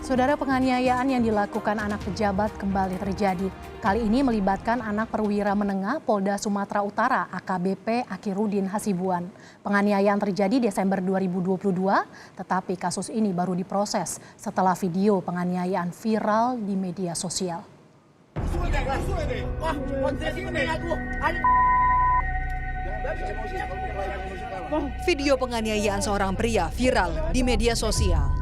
Saudara, penganiayaan yang dilakukan anak pejabat kembali terjadi. Kali ini melibatkan anak perwira menengah Polda Sumatera Utara AKBP Akhirudin Hasibuan. Penganiayaan terjadi Desember 2022, tetapi kasus ini baru diproses setelah video penganiayaan viral di media sosial. Video penganiayaan seorang pria viral di media sosial.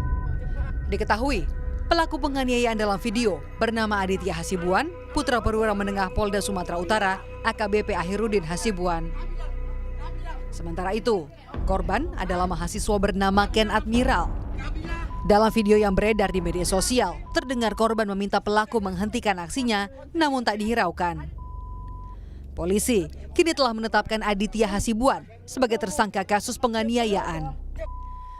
Diketahui, pelaku penganiayaan dalam video bernama Aditya Hasibuan, putra perwira menengah Polda Sumatera Utara, AKBP Akhirudin Hasibuan. Sementara itu, korban adalah mahasiswa bernama Ken Admiral. Dalam video yang beredar di media sosial, terdengar korban meminta pelaku menghentikan aksinya, namun tak dihiraukan. Polisi kini telah menetapkan Aditya Hasibuan sebagai tersangka kasus penganiayaan.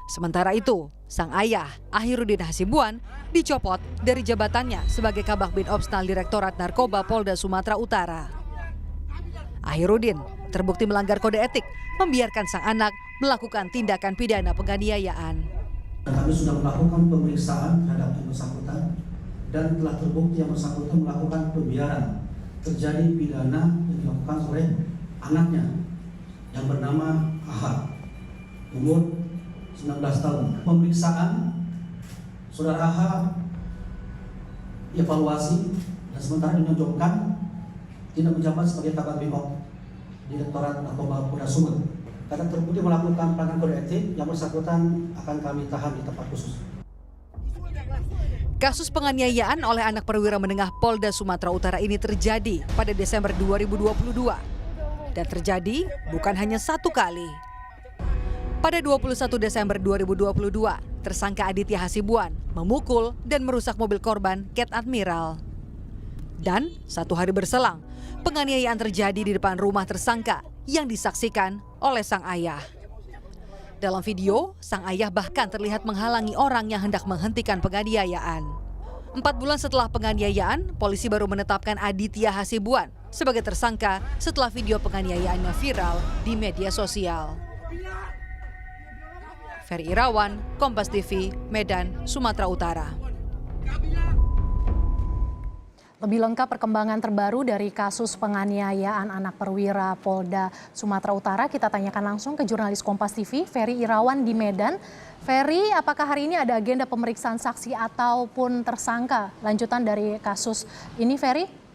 Sementara itu, sang ayah, Akhirudin Hasibuan, dicopot dari jabatannya sebagai Kabag Binopsnal Direktorat Narkoba Polda Sumatera Utara. Akhirudin terbukti melanggar kode etik, membiarkan sang anak melakukan tindakan pidana penganiayaan. Kami sudah melakukan pemeriksaan terhadap yang bersangkutan dan telah terbukti yang bersangkutan melakukan pembiaran terjadi pidana yang dilakukan oleh anaknya yang bernama AH, umur 19 tahun. Pemeriksaan saudara AH evaluasi dan sementara dinonjolkan tidak menjabat sebagai Kabag Binop Direktorat Narkoba Polda Sumut. Karena terbukti melakukan pelanggaran kode etik, yang bersangkutan akan kami tahan di tempat khusus. Kasus penganiayaan oleh anak perwira menengah Polda Sumatera Utara ini terjadi pada Desember 2022 dan terjadi bukan hanya satu kali. Pada 21 Desember 2022, tersangka Aditya Hasibuan memukul dan merusak mobil korban Ken Admiral. Dan satu hari berselang, penganiayaan terjadi di depan rumah tersangka yang disaksikan oleh sang ayah. Dalam video, sang ayah bahkan terlihat menghalangi orang yang hendak menghentikan penganiayaan. 4 bulan setelah penganiayaan, polisi baru menetapkan Aditya Hasibuan sebagai tersangka setelah video penganiayaannya viral di media sosial. Ferry Irawan, Kompas TV, Medan, Sumatera Utara. Lebih lengkap perkembangan terbaru dari kasus penganiayaan anak perwira Polda Sumatera Utara, kita tanyakan langsung ke jurnalis Kompas TV, Ferry Irawan di Medan. Ferry, apakah hari ini ada agenda pemeriksaan saksi ataupun tersangka lanjutan dari kasus ini, Ferry?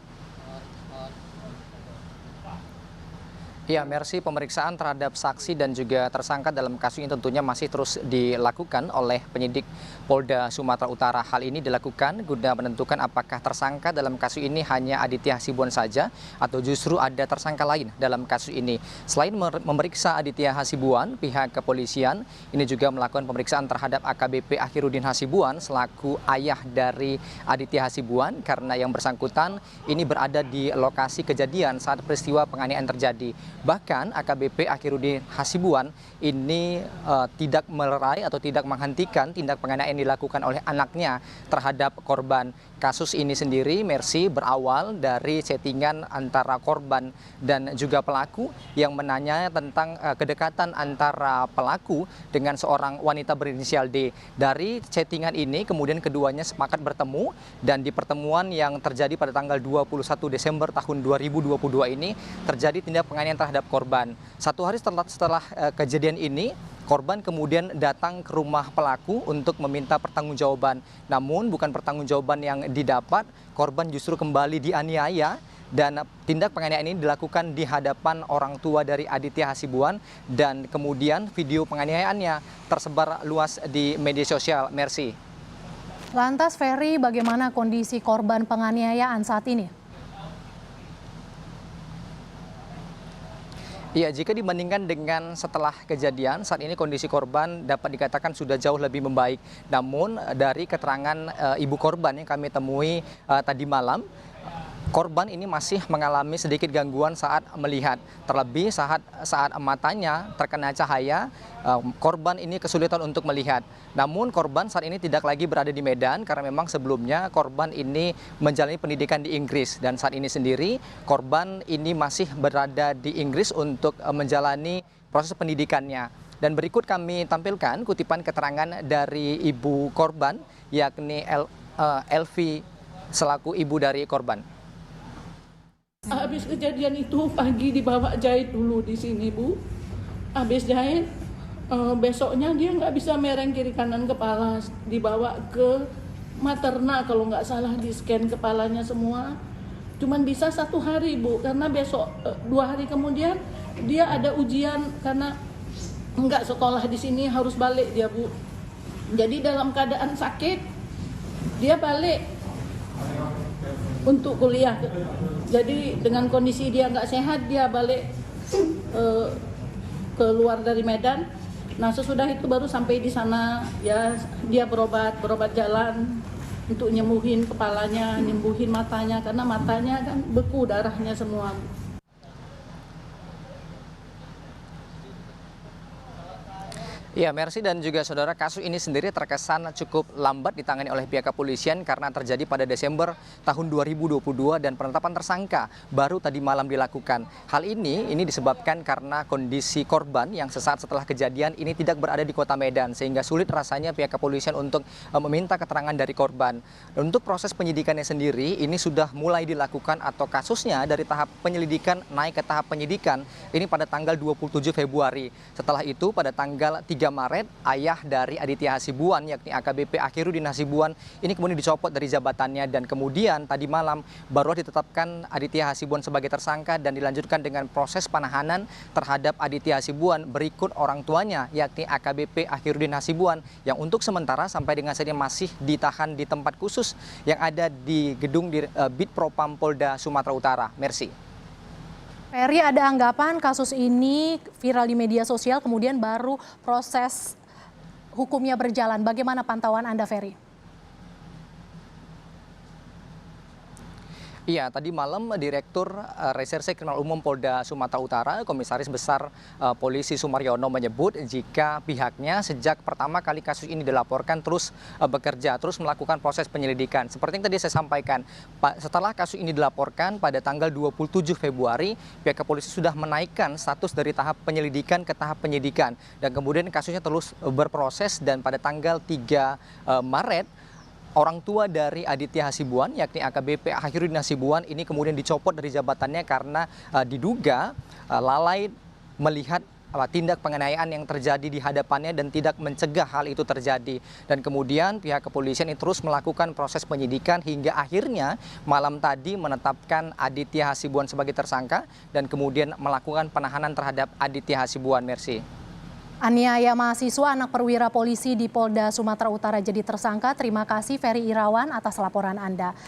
Ya, Mercy, pemeriksaan terhadap saksi dan juga tersangka dalam kasus ini tentunya masih terus dilakukan oleh penyidik Polda Sumatera Utara. Hal ini dilakukan guna menentukan apakah tersangka dalam kasus ini hanya Aditya Hasibuan saja atau justru ada tersangka lain dalam kasus ini. Selain memeriksa Aditya Hasibuan, pihak kepolisian ini juga melakukan pemeriksaan terhadap AKBP Akhirudin Hasibuan selaku ayah dari Aditya Hasibuan karena yang bersangkutan ini berada di lokasi kejadian saat peristiwa penganiayaan terjadi. Bahkan AKBP Akhirudin Hasibuan ini tidak melerai atau tidak menghentikan tindak penganiayaan yang dilakukan oleh anaknya terhadap korban. Kasus ini sendiri, Mercy, berawal dari chattingan antara korban dan juga pelaku yang menanya tentang kedekatan antara pelaku dengan seorang wanita berinisial D. Dari chattingan ini kemudian keduanya sepakat bertemu dan di pertemuan yang terjadi pada tanggal 21 Desember tahun 2022 ini terjadi tindak penganiayaan terhadap korban. Satu hari setelah kejadian ini, korban kemudian datang ke rumah pelaku untuk meminta pertanggungjawaban. Namun bukan pertanggungjawaban yang didapat, korban justru kembali dianiaya dan tindak penganiayaan ini dilakukan di hadapan orang tua dari Aditya Hasibuan dan kemudian video penganiayaannya tersebar luas di media sosial, Mercy. Lantas Ferry, bagaimana kondisi korban penganiayaan saat ini? Ya, jika dibandingkan dengan setelah kejadian, saat ini kondisi korban dapat dikatakan sudah jauh lebih membaik. Namun dari keterangan ibu korban yang kami temui tadi malam, korban ini masih mengalami sedikit gangguan saat melihat. Terlebih saat matanya terkena cahaya, korban ini kesulitan untuk melihat. Namun korban saat ini tidak lagi berada di Medan karena memang sebelumnya korban ini menjalani pendidikan di Inggris. Dan saat ini sendiri korban ini masih berada di Inggris untuk menjalani proses pendidikannya. Dan berikut kami tampilkan kutipan keterangan dari ibu korban, yakni Elvi selaku ibu dari korban. Habis kejadian itu pagi dibawa jahit dulu di sini, Bu. Habis jahit, besoknya dia nggak bisa mereng kiri kanan kepala, dibawa ke materna kalau nggak salah, di scan kepalanya semua. Cuman bisa 1 hari, Bu, karena besok 2 hari kemudian dia ada ujian karena nggak sekolah di sini, harus balik dia, Bu. Jadi dalam keadaan sakit dia balik untuk kuliah. Jadi dengan kondisi dia nggak sehat, dia balik keluar dari Medan. Nah sesudah itu baru sampai di sana ya dia berobat jalan untuk nyembuhin kepalanya, nyembuhin matanya, karena matanya kan beku darahnya semua. Ya, Mercy dan juga saudara, kasus ini sendiri terkesan cukup lambat ditangani oleh pihak kepolisian karena terjadi pada Desember tahun 2022 dan penetapan tersangka baru tadi malam dilakukan. Hal ini disebabkan karena kondisi korban yang sesaat setelah kejadian ini tidak berada di kota Medan sehingga sulit rasanya pihak kepolisian untuk meminta keterangan dari korban. Dan untuk proses penyidikannya sendiri ini sudah mulai dilakukan atau kasusnya dari tahap penyelidikan naik ke tahap penyidikan ini pada tanggal 27 Februari. Setelah itu pada tanggal 3 Maret, ayah dari Aditya Hasibuan yakni AKBP Akhiruddin Hasibuan ini kemudian dicopot dari jabatannya dan kemudian tadi malam baru ditetapkan Aditya Hasibuan sebagai tersangka dan dilanjutkan dengan proses penahanan terhadap Aditya Hasibuan berikut orang tuanya yakni AKBP Akhiruddin Hasibuan yang untuk sementara sampai dengan saat ini masih ditahan di tempat khusus yang ada di gedung di Bid Propam Polda Sumatera Utara. Mercy. Ferry, ada anggapan kasus ini viral di media sosial kemudian baru proses hukumnya berjalan. Bagaimana pantauan Anda, Ferry? Iya, tadi malam Direktur Reserse Kriminal Umum Polda Sumatera Utara, Komisaris Besar Polisi Sumaryono menyebut jika pihaknya sejak pertama kali kasus ini dilaporkan terus bekerja, terus melakukan proses penyelidikan. Seperti yang tadi saya sampaikan, setelah kasus ini dilaporkan pada tanggal 27 Februari, pihak kepolisian sudah menaikkan status dari tahap penyelidikan ke tahap penyidikan. Dan kemudian kasusnya terus berproses dan pada tanggal 3 Maret, orang tua dari Aditya Hasibuan yakni AKBP Akhiruddin Hasibuan ini kemudian dicopot dari jabatannya karena diduga lalai melihat tindak penganiayaan yang terjadi di hadapannya dan tidak mencegah hal itu terjadi. Dan kemudian pihak kepolisian ini terus melakukan proses penyidikan hingga akhirnya malam tadi menetapkan Aditya Hasibuan sebagai tersangka dan kemudian melakukan penahanan terhadap Aditya Hasibuan. Mercy. Aniaya mahasiswa anak perwira polisi di Polda Sumatera Utara jadi tersangka. Terima kasih Ferry Irawan atas laporan Anda.